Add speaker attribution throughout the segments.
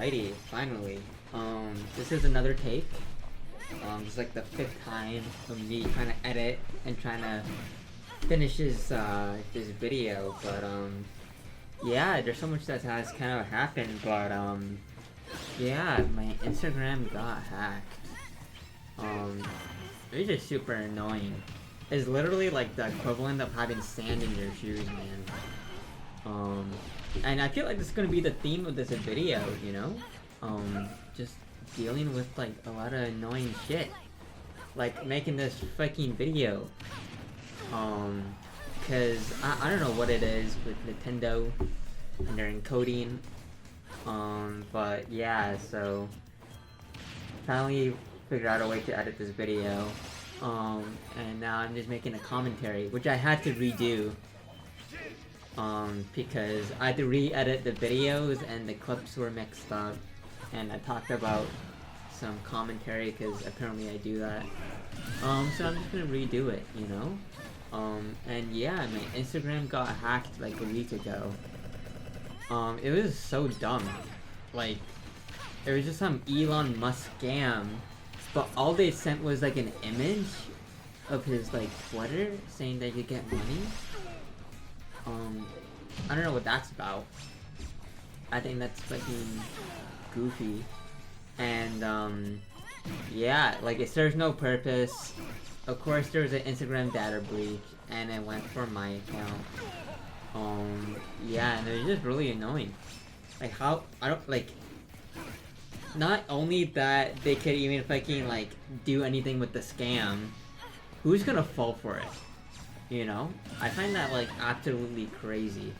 Speaker 1: Alrighty, finally. This is another take. It's like the fifth time of me trying to edit and trying to finish this video, but yeah, there's so much that has kind of happened, but yeah, my Instagram got hacked. It's just super annoying. It's literally like the equivalent of having sand in your shoes, man. And I feel like this is gonna be the theme of this video, you know? Just dealing with like a lot of annoying shit. Like making this fucking video. Cause I don't know what it is with Nintendo and their encoding. But yeah, so finally figured out a way to edit this video. And now I'm just making a commentary, which I had to redo. Because I had to re-edit the videos and the clips were mixed up. And I talked about some commentary because apparently I do that. So I'm just gonna redo it, you know? And yeah, my Instagram got hacked like a week ago. It was so dumb. Like, it was just some Elon Musk scam, but all they sent was like an image of his like Twitter saying that you get money. I don't know what that's about. I think that's fucking goofy. And yeah, like it serves no purpose. Of course there was an Instagram data breach and it went for my account. Yeah, and it was just really annoying. Like how, I don't, like, not only that they could even fucking like do anything with the scam, who's gonna fall for it? You know? I find that like absolutely crazy.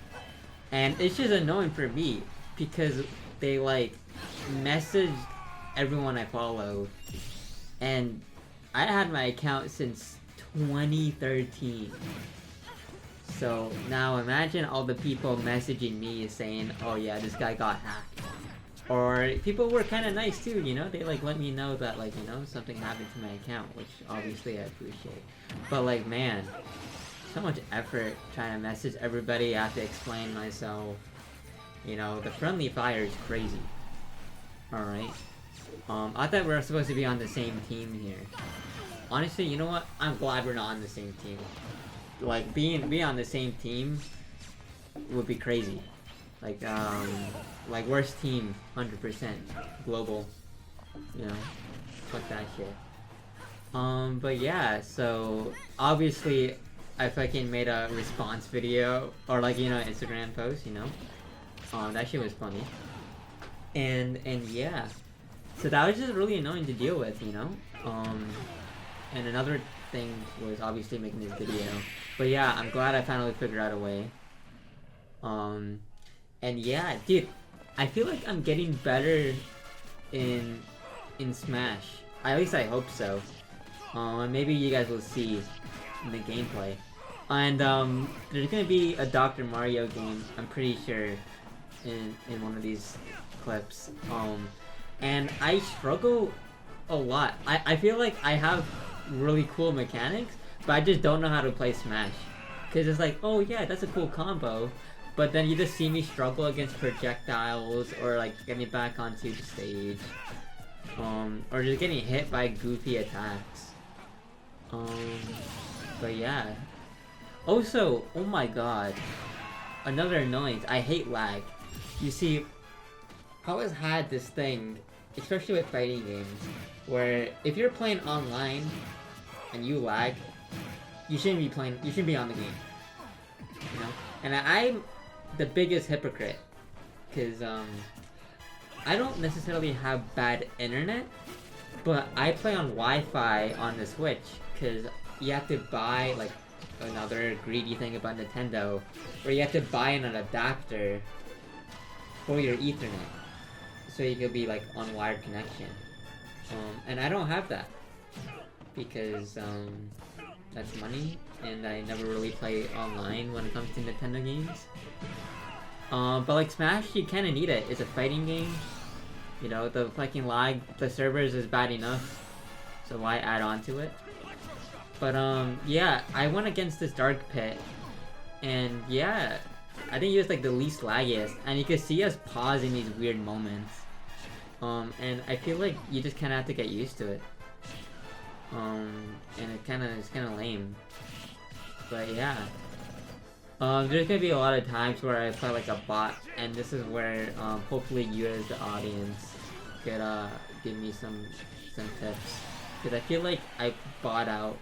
Speaker 1: And it's just annoying for me because they like message everyone I follow, and I had my account since 2013. So now imagine all the people messaging me saying, oh yeah, this guy got hacked. Or people were kind of nice too, you know? They like let me know that like, you know, something happened to my account, which obviously I appreciate. But like, man, so much effort trying to message everybody. I have to explain myself. You know, the friendly fire is crazy. Alright. I thought we were supposed to be on the same team here. Honestly, you know what? I'm glad we're not on the same team. Like, being on the same team would be crazy. Like like worst team, 100%. Global. You know? Fuck that shit. But yeah, so obviously I fucking made a response video, or like, you know, Instagram post, you know? That shit was funny. And yeah. So that was just really annoying to deal with, you know? And another thing was obviously making this video. But yeah, I'm glad I finally figured out a way. And yeah, dude, I feel like I'm getting better in Smash. At least I hope so. Maybe you guys will see in the gameplay. And there's gonna be a Dr. Mario game, I'm pretty sure, in one of these clips. And I struggle a lot. I feel like I have really cool mechanics, but I just don't know how to play Smash. Cause it's like, oh yeah, that's a cool combo, but then you just see me struggle against projectiles, or like getting back onto the stage, or just getting hit by goofy attacks. But yeah. Also, oh my god, another annoyance. I hate lag. You see, I always had this thing, especially with fighting games, where if you're playing online and you lag, you shouldn't be on the game. You know? And I'm the biggest hypocrite, cause I don't necessarily have bad internet, but I play on Wi-Fi on the Switch, cause you have to buy like another greedy thing about Nintendo, where you have to buy an adapter for your Ethernet, so you could be like on wired connection. And I don't have that because that's money, and I never really play online when it comes to Nintendo games. But like Smash, you kind of need it. It's a fighting game. You know, the fucking lag, the servers is bad enough, so why add on to it? But yeah, I went against this Dark Pit, and yeah, I think he was like the least laggiest, and you could see us pause in these weird moments. And I feel like you just kind of have to get used to it. And it's kind of lame. But yeah. There's gonna be a lot of times where I play like a bot, and this is where hopefully you as the audience could give me some tips, because I feel like I bought out.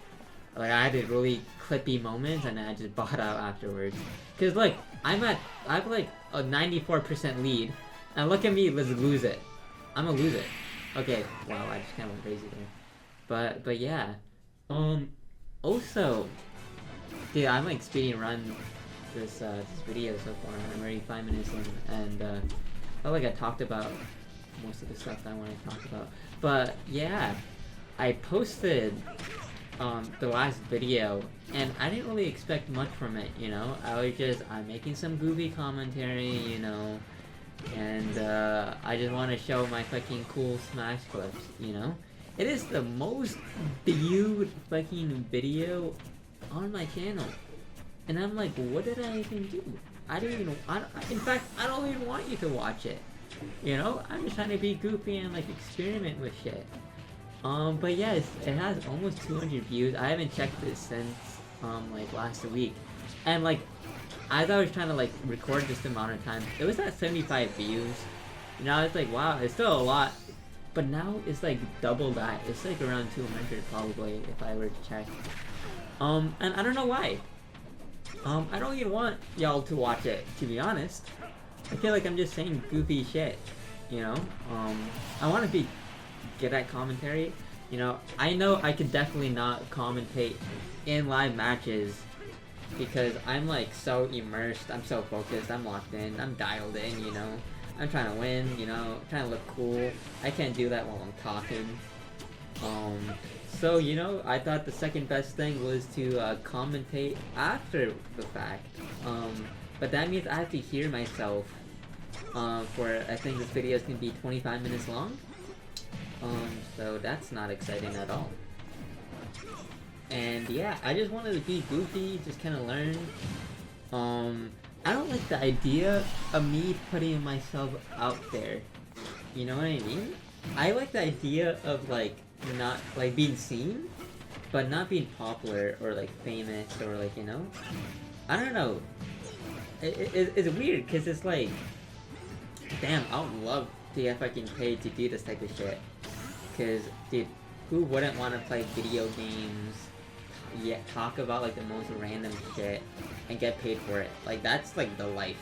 Speaker 1: Like I had a really clippy moments, and I just bought out afterwards. Cause like I have like a 94% lead, and look at me, let's lose it. I'm gonna lose it. Okay, wow, I just kind of went crazy there. But yeah, also, dude, I'm like speeding run this video so far. I'm already 5 minutes in, and I felt like I talked about most of the stuff that I want to talk about. But yeah, I posted the last video, and I didn't really expect much from it, you know? I'm making some goofy commentary, you know, and I just want to show my fucking cool Smash clips, you know? It is the most viewed fucking video on my channel. And I'm like, what did I even do? In fact, I don't even want you to watch it. You know? I'm just trying to be goofy and like experiment with shit. But yes, it has almost 200 views. I haven't checked this since like last week. And like, as I was trying to like record this amount of time, it was at 75 views. You know, it's like, wow, it's still a lot. But now it's like double that. It's like around 200 probably, if I were to check. And I don't know why. I don't even want y'all to watch it, to be honest. I feel like I'm just saying goofy shit, you know? I want to be good at commentary. You know I could definitely not commentate in live matches because I'm like so immersed, I'm so focused, I'm locked in, I'm dialed in, you know? I'm trying to win, you know, trying to look cool. I can't do that while I'm talking. So, you know, I thought the second best thing was to commentate after the fact. But that means I have to hear myself for, I think this video is going to be 25 minutes long. So that's not exciting at all. And yeah, I just wanted to be goofy, just kind of learn. I don't like the idea of me putting myself out there. You know what I mean? I like the idea of like, not like being seen, but not being popular or like famous or like, you know, I don't know. It's weird because it's like, damn, I would love to get fucking paid to do this type of shit. Because, dude, who wouldn't want to play video games, yet talk about like the most random shit and get paid for it? Like that's like the life.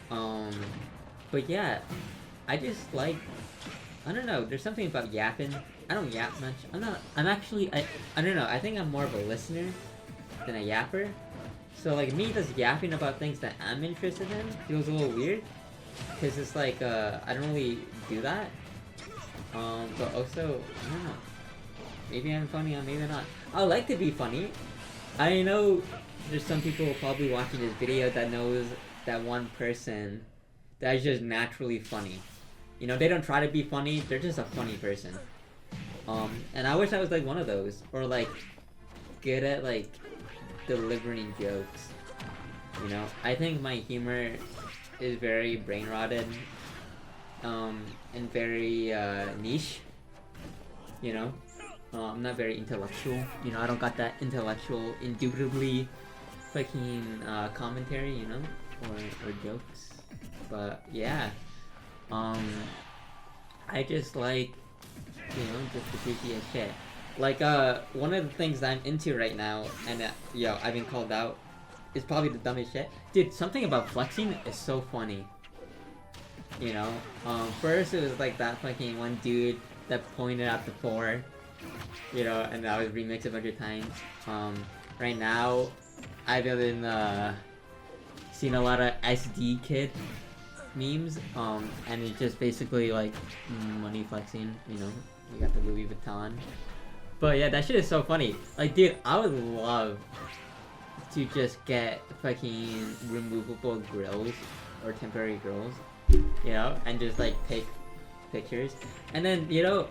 Speaker 1: But yeah, I just like, I don't know, there's something about yapping. I don't yap much. I don't know, I think I'm more of a listener than a yapper. So like me just yapping about things that I'm interested in feels a little weird. Cause it's like, I don't really do that. But also, I don't know. Maybe I'm funny or maybe not. I like to be funny. I know there's some people probably watching this video that knows that one person that's just naturally funny. You know, they don't try to be funny, they're just a funny person. And I wish I was like one of those. Or like, good at like, delivering jokes. You know, I think my humor is very brain rotted. And very, niche. You know? I'm not very intellectual. You know, I don't got that intellectual, indubitably fucking, commentary, you know? Or jokes. But, yeah. I just like, you know, just the goofy as shit. Like, one of the things that I'm into right now, and, yo, I've been called out, is probably the dumbest shit. Dude, something about flexing is so funny. You know? First it was like that fucking one dude that pointed at the floor. You know, and that was remixed a bunch of times. Right now, I've been, seen a lot of SD Kid memes, and it's just basically like money flexing, you know, you got the Louis Vuitton. But yeah, that shit is so funny. Like, dude, I would love to just get fucking removable grills or temporary grills, you know, and just like take pictures. And then, you know,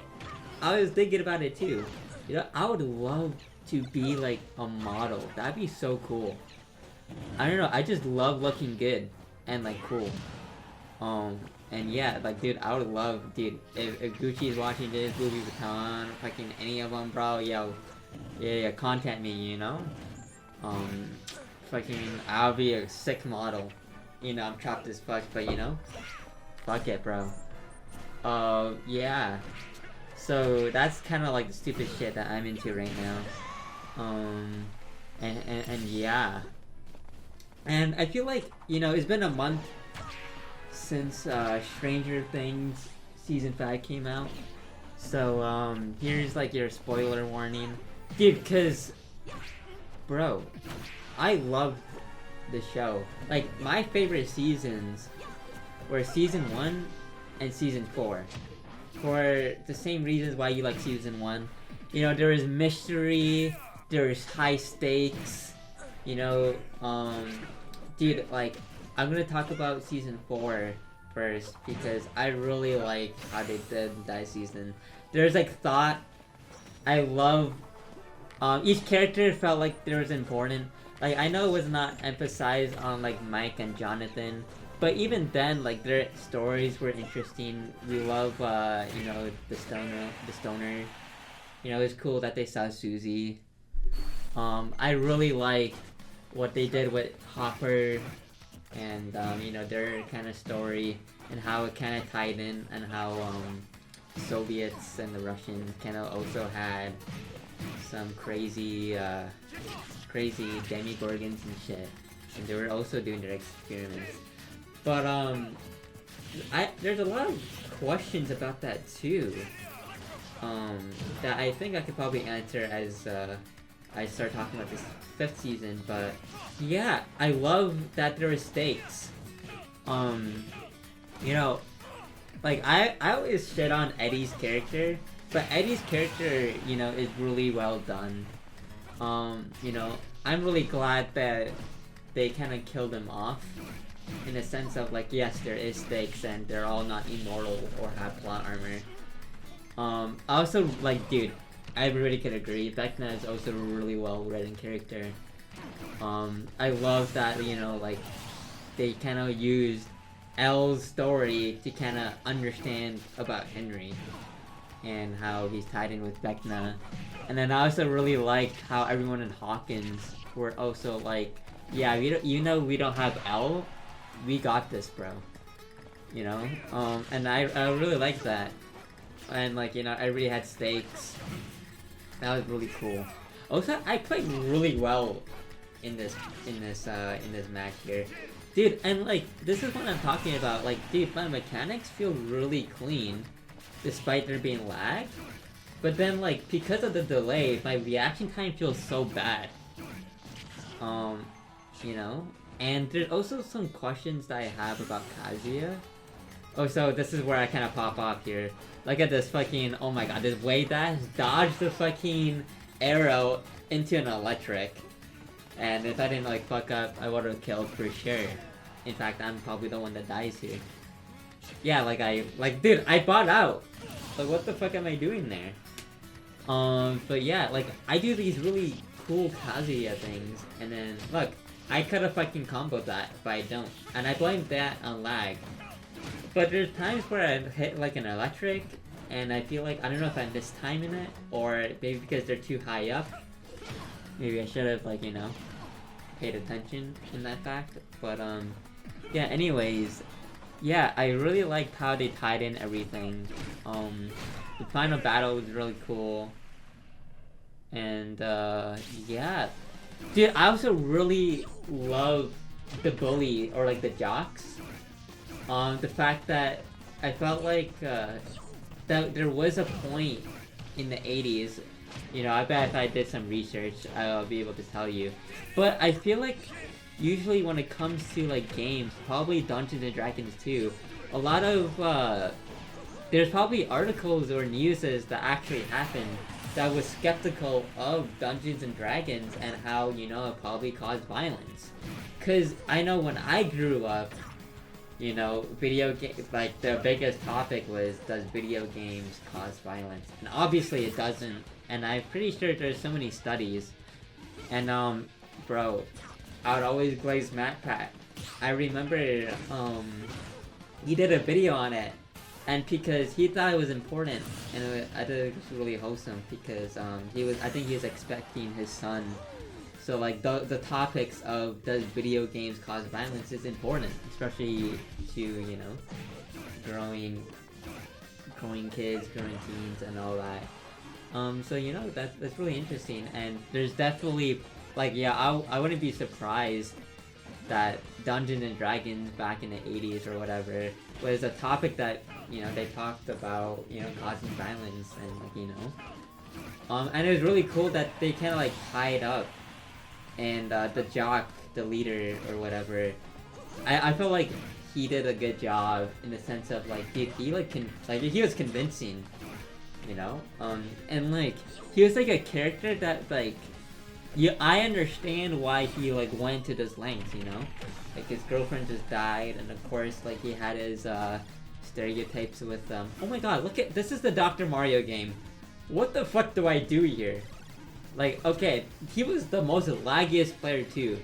Speaker 1: I was thinking about it too. You know, I would love to be like a model. That'd be so cool. I don't know, I just love looking good and like cool. And yeah, like, dude, I would love, dude, if Gucci's watching this, Louis Vuitton, fucking any of them, bro, yo, yeah, contact me, you know? Um, fucking, I'll be a sick model. You know, I'm trapped as fuck, but you know? Fuck it, bro. Yeah. So, that's kind of like the stupid shit that I'm into right now. And yeah. And I feel like, you know, it's been a month since Stranger Things Season 5 came out. So, here's like your spoiler warning. Dude, cause, bro, I love the show. Like, my favorite seasons were Season 1 and Season 4. For the same reasons why you like Season 1. You know, there is mystery, there is high stakes, you know, dude, like, I'm gonna talk about Season 4 first, because I really like how they did that season. There's, like, thought. I love, each character felt like there was important. Like, I know it was not emphasized on, like, Mike and Jonathan, but even then, like, their stories were interesting. We love, you know, the stoner. You know, it's cool that they saw Susie. I really like what they did with Hopper and, you know, their kind of story and how it kind of tied in, and how, Soviets and the Russians kind of also had some crazy demigorgons and shit. And they were also doing their experiments. But, there's a lot of questions about that too. That I think I could probably answer as, I start talking about this 5th season, but yeah, I love that there are stakes. You know, like, I always shit on Eddie's character, but Eddie's character, you know, is really well done. You know, I'm really glad that they kind of killed him off, in a sense of, like, yes, there is stakes and they're all not immortal or have plot armor. I also, like, dude, everybody could agree, Vecna is also a really well-written character. I love that, you know, like, they kind of used Elle's story to kind of understand about Henry and how he's tied in with Vecna. And then I also really liked how everyone in Hawkins were also like, yeah, you know, we don't have Elle, we got this, bro. You know? And I really liked that. And, like, you know, everybody had stakes. That was really cool. Also, I played really well in this match here. Dude, and, like, this is what I'm talking about. Like, dude, my mechanics feel really clean, despite there being lag. But then, like, because of the delay, my reaction time feels so bad. You know? And there's also some questions that I have about Kazuya. Oh, so this is where I kind of pop off here. Look at this fucking, oh my god, this Wade Dash dodged the fucking arrow into an electric. And if I didn't, like, fuck up, I would have killed for sure. In fact, I'm probably the one that dies here. Yeah, like, dude, I bought out. Like, what the fuck am I doing there? But yeah, like, I do these really cool Kazuya things, and then, look, I could've fucking comboed that, but I don't. And I blame that on lag. But there's times where I hit, like, an electric, and I feel like, I don't know if I missed timing it, or maybe because they're too high up. Maybe I should have, like, you know, paid attention in that fact. But, yeah, anyways, yeah, I really liked how they tied in everything. The final battle was really cool. And, yeah. Dude, I also really love the bully, or, like, the jocks. The fact that I felt like, that there was a point in the 80s, you know, I bet if I did some research, I'll be able to tell you. But I feel like, usually when it comes to, like, games, probably Dungeons & Dragons too, a lot of, there's probably articles or newses that actually happened that was skeptical of Dungeons & Dragons and how, you know, it probably caused violence. Cause I know when I grew up, you know, video game, like, the biggest topic was, does video games cause violence? And obviously it doesn't, and I'm pretty sure there's so many studies. And, bro, I would always glaze MatPat. I remember, he did a video on it, and because he thought it was important, and I thought it was really wholesome because I think he was expecting his son. So like the topics of does video games cause violence is important, especially to, you know, growing kids, growing teens, and all that. So you know that's really interesting, and there's definitely like, yeah, I wouldn't be surprised that Dungeons and Dragons back in the 80s or whatever was a topic that, you know, they talked about, you know, causing violence and, like, you know, and it was really cool that they kind of like tie it up, and the jock, the leader or whatever, I feel like he did a good job in the sense of like he was convincing, you know, and like he was like a character that like, yeah, I understand why he like went to this length, you know, like his girlfriend just died, and of course like he had his stereotypes with oh my god, look at this, is the Dr. Mario game. What the fuck do I do here? Like, okay, he was the most laggiest player too,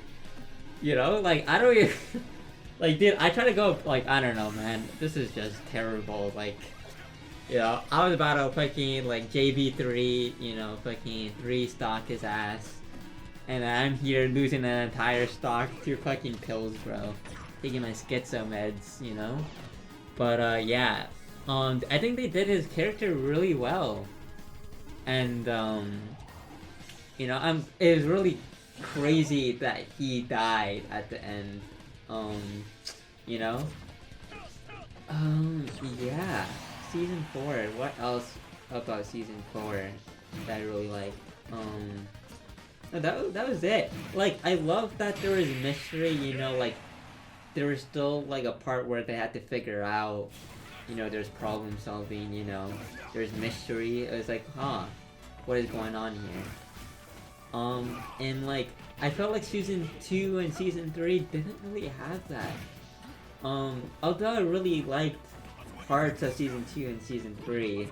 Speaker 1: you know, like I don't even like, dude, I try to go like, I don't know, man, this is just terrible. Like, you know, I was about to fucking like JB3, you know, fucking 3-stock his ass. And I'm here losing an entire stock to fucking pills, bro. Taking my schizo meds, you know? But, yeah. I think they did his character really well. And, you know, it was really crazy that he died at the end. You know? Yeah. Season 4. What else about Season 4 that I really liked? No, that was it. Like, I love that there was mystery, you know, like, there was still, like, a part where they had to figure out, you know, there's problem solving, you know, there's mystery. It was like, huh, what is going on here? And, like, I felt like Season 2 and Season 3 didn't really have that. Although I really liked parts of Season 2 and Season 3,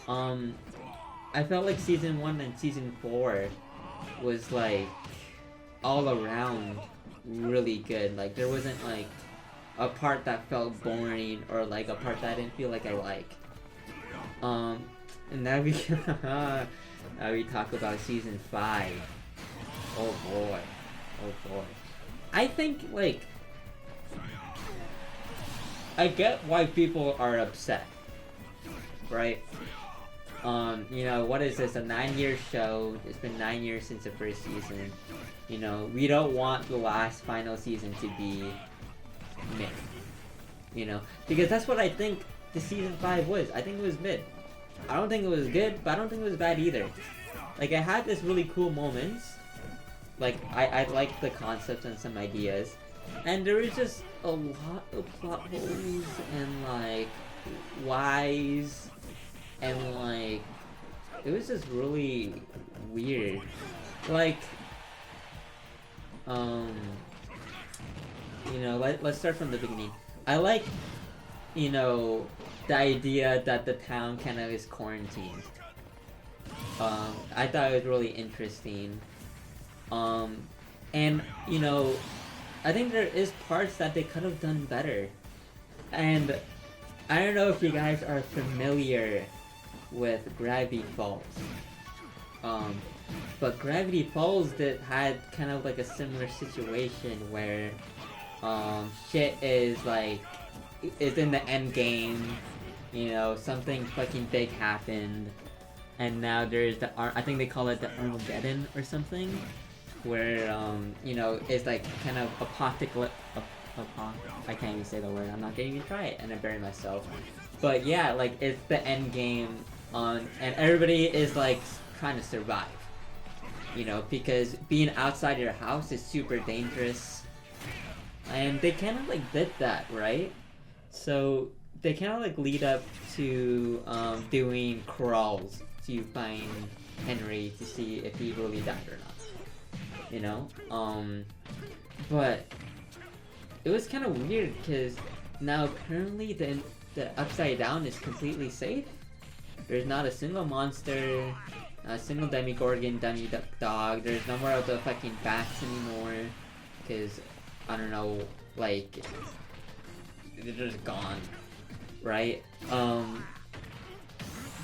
Speaker 1: I felt like Season 1 and Season 4 was like all around really good. Like there wasn't like a part that felt boring or like a part that I didn't feel like I liked. And now we now we talk about Season 5. Oh boy. I think like I get why people are upset, right? You know, what is this, a 9-year show? It's been 9 years since the first season. You know, we don't want the last final season to be mid. You know, because that's what I think the Season 5 was. I think it was mid. I don't think it was good, but I don't think it was bad either. Like, I had this really cool moments. Like, I liked the concepts and some ideas. And there was just a lot of plot holes and, like, whys. And, like, it was just really weird. Like, you know, let's start from the beginning. I like, you know, the idea that the town kind of is quarantined. I thought it was really interesting. And, you know, I think there is parts that they could have done better. And I don't know if you guys are familiar with Gravity Falls. But Gravity Falls had kind of like a similar situation where shit is in the end game, you know, something fucking big happened, and now there's I think they call it the Armageddon or something, where you know, it's like kind of I can't even say the word, I'm not gonna even try it, and I bury myself. But yeah, like, it's the end game, and everybody is like trying to survive, you know, because being outside your house is super dangerous, and they kind of like did that, right? So they kind of like lead up to doing crawls to find Henry to see if he really died or not, you know. But it was kind of weird because now apparently the Upside Down is completely safe. There's not a single monster, a single Demigorgon, Dog. There's no more of the fucking bats anymore, because, I don't know, like, they're just gone, right?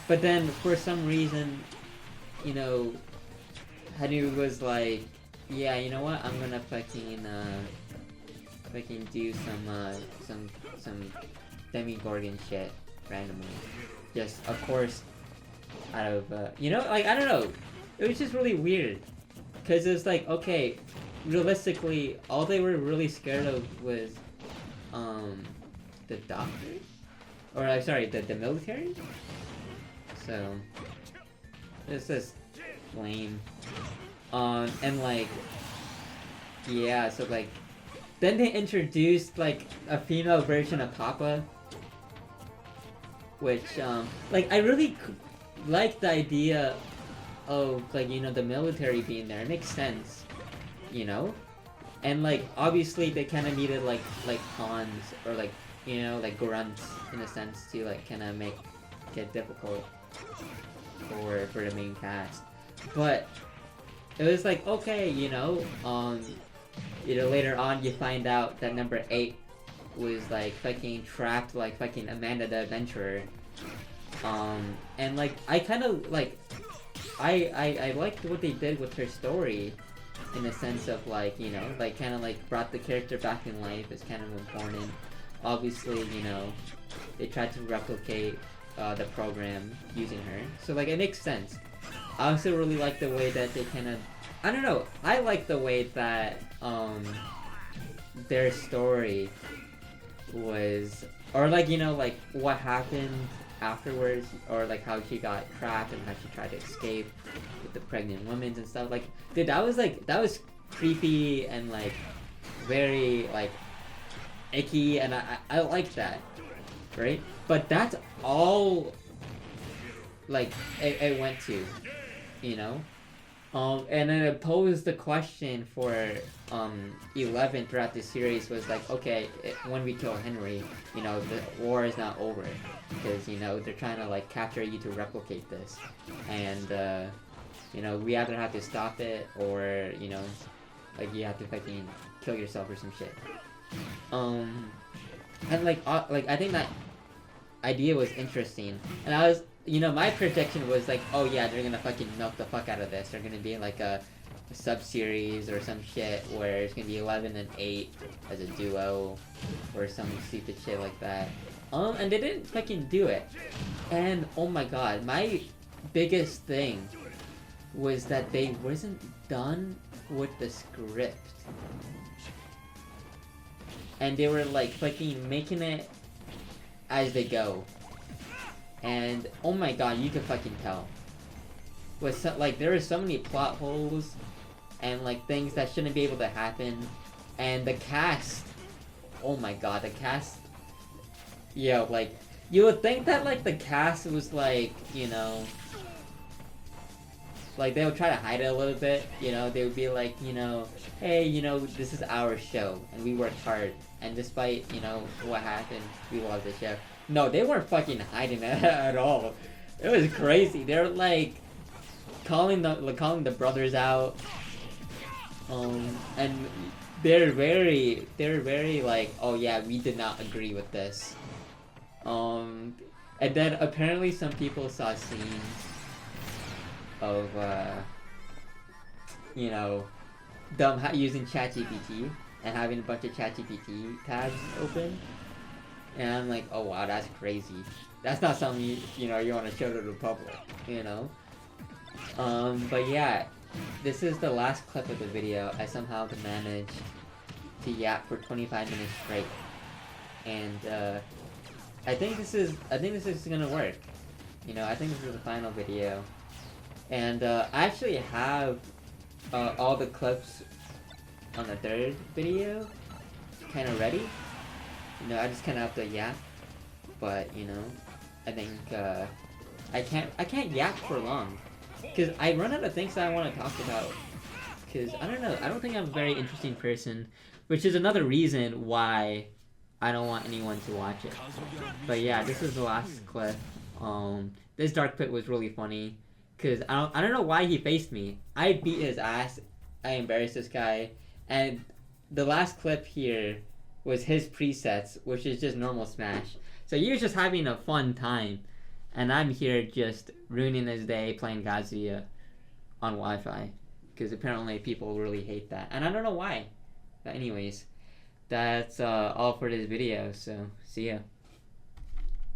Speaker 1: But then for some reason, you know, Hanu was like, yeah, you know what? I'm gonna fucking do some Demigorgon shit randomly. Just of course, out of you know, like I don't know, it was just really weird, cause it's like okay, realistically, all they were really scared of was the doctor, or like sorry, the military. So it's just lame. And like, yeah, so like, then they introduced like a female version of Papa, which like I really like the idea of like, you know, the military being there. It makes sense, you know, and like obviously they kind of needed like pawns or like, you know, like grunts in a sense to like kind of make it difficult for the main cast, but it was like okay, you know, later on you find out that number 8 was like fucking trapped like fucking Amanda the Adventurer, and like I kind of like I liked what they did with her story, in the sense of like, you know, like kind of like brought the character back in life is kind of important. Obviously, you know, they tried to replicate the program using her, so like it makes sense. I also really like the way that they kind of, I don't know, I like the way that their story was, or like, you know, like what happened afterwards, or like how she got trapped and how she tried to escape with the pregnant women and stuff. Like, dude, that was creepy and like very like icky, and I like that, right? But that's all like it went to, you know. And then it posed the question for 11 throughout the series was like, okay, when we kill Henry, you know, the war is not over, because, you know, they're trying to like capture you to replicate this, and you know, we either have to stop it, or, you know, like you have to fucking kill yourself or some shit. And like I think that idea was interesting, and I was, you know, my projection was like, oh yeah, they're gonna fucking milk the fuck out of this. They're gonna be like a sub-series or some shit where it's gonna be 11 and 8 as a duo or some stupid shit like that. And they didn't fucking do it. And oh my god, my biggest thing was that they wasn't done with the script. And they were like fucking making it as they go. And oh my god, you could fucking tell. With so, like, there were so many plot holes and like things that shouldn't be able to happen. And the cast, oh my god, the cast, yo, like, you would think that like the cast was like, you know, like they would try to hide it a little bit, you know, they would be like, you know, hey, you know, this is our show and we worked hard, and despite, you know, what happened, we love the show. No, they weren't fucking hiding it at all. It was crazy. They were like calling the brothers out, and they're very like, oh yeah, we did not agree with this, and then apparently some people saw scenes of you know, them using ChatGPT and having a bunch of ChatGPT tabs open. And I'm like, oh wow, that's crazy. That's not something you know, you want to show to the public, you know? But yeah, this is the last clip of the video. I somehow managed to yap for 25 minutes straight. And I think this is gonna work. You know, I think this is the final video. And I actually have all the clips on the third video kind of ready. You know, I just kind of have to yap, but you know, I think I can't yap for long, cause I run out of things that I want to talk about. Cause I don't know, I don't think I'm a very interesting person, which is another reason why I don't want anyone to watch it. But yeah, this is the last clip. This Dark Pit was really funny, cause I don't know why he faced me. I beat his ass. I embarrassed this guy, and the last clip here was his presets, which is just normal Smash. So he was just having a fun time, and I'm here just ruining his day playing Kazuya on Wi-Fi, because apparently people really hate that, and I don't know why. But anyways, that's all for this video, so see ya.